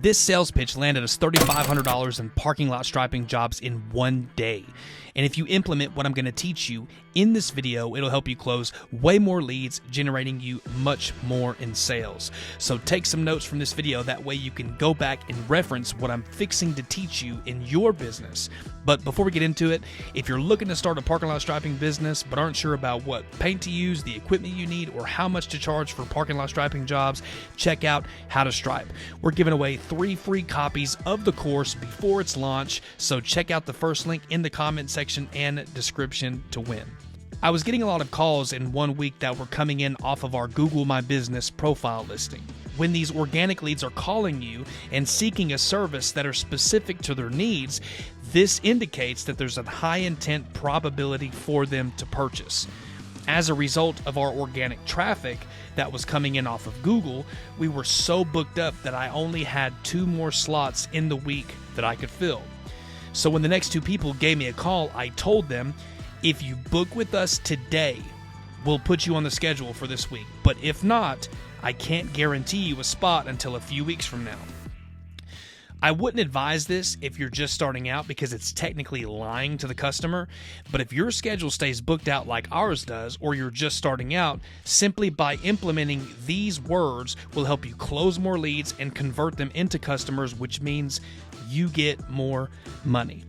This sales pitch landed us $3,500 in parking lot striping jobs in one day. And if you implement what I'm going to teach you in this video, it'll help you close way more leads, generating you much more in sales. So take some notes from this video. That way you can go back and reference what I'm fixing to teach you in your business. But before we get into it, if you're looking to start a parking lot striping business but aren't sure about what paint to use, the equipment you need, or how much to charge for parking lot striping jobs, check out How to Stripe. We're giving away 3 free copies of the course before its launch, so check out the first link in the comment section and description to win. I was getting a lot of calls in 1 week that were coming in off of our Google My Business profile listing. When these organic leads are calling you and seeking a service that are specific to their needs, this indicates that there's a high intent probability for them to purchase. As a result of our organic traffic that was coming in off of Google, we were so booked up that I only had 2 more slots in the week that I could fill. So when the next 2 people gave me a call, I told them, if you book with us today, we'll put you on the schedule for this week. But if not, I can't guarantee you a spot until a few weeks from now. I wouldn't advise this if you're just starting out because it's technically lying to the customer, but if your schedule stays booked out like ours does, or you're just starting out, simply by implementing these words will help you close more leads and convert them into customers, which means you get more money.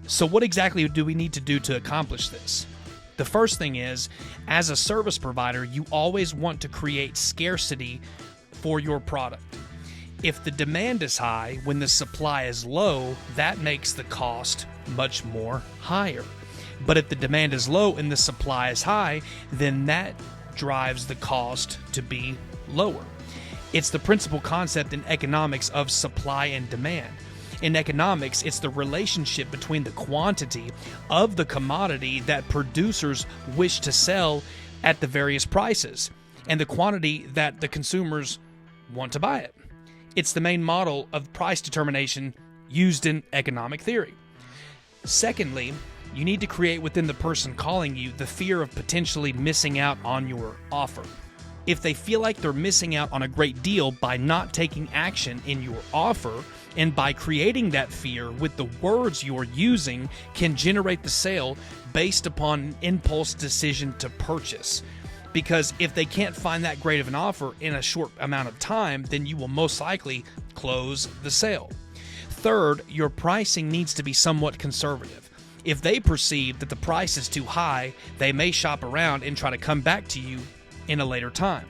So what exactly do we need to do to accomplish this? The first thing is, as a service provider, you always want to create scarcity for your product. If the demand is high when the supply is low, that makes the cost much more higher. But if the demand is low and the supply is high, then that drives the cost to be lower. It's the principal concept in economics of supply and demand. In economics, it's the relationship between the quantity of the commodity that producers wish to sell at the various prices and the quantity that the consumers want to buy it. It's the main model of price determination used in economic theory. Secondly, you need to create within the person calling you the fear of potentially missing out on your offer. If they feel like they're missing out on a great deal by not taking action in your offer, and by creating that fear with the words you're using, can generate the sale based upon an impulse decision to purchase. Because if they can't find that great of an offer in a short amount of time, then you will most likely close the sale. Third, your pricing needs to be somewhat conservative. If they perceive that the price is too high, they may shop around and try to come back to you in a later time,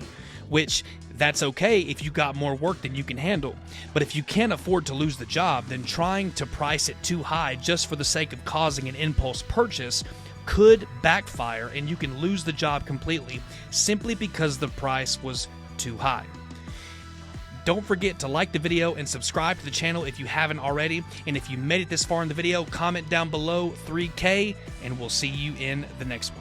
which that's okay if you got more work than you can handle. But if you can't afford to lose the job, then trying to price it too high just for the sake of causing an impulse purchase could backfire, and you can lose the job completely simply because the price was too high. Don't forget to like the video and subscribe to the channel if you haven't already. And if you made it this far in the video, comment down below 3K, and we'll see you in the next one.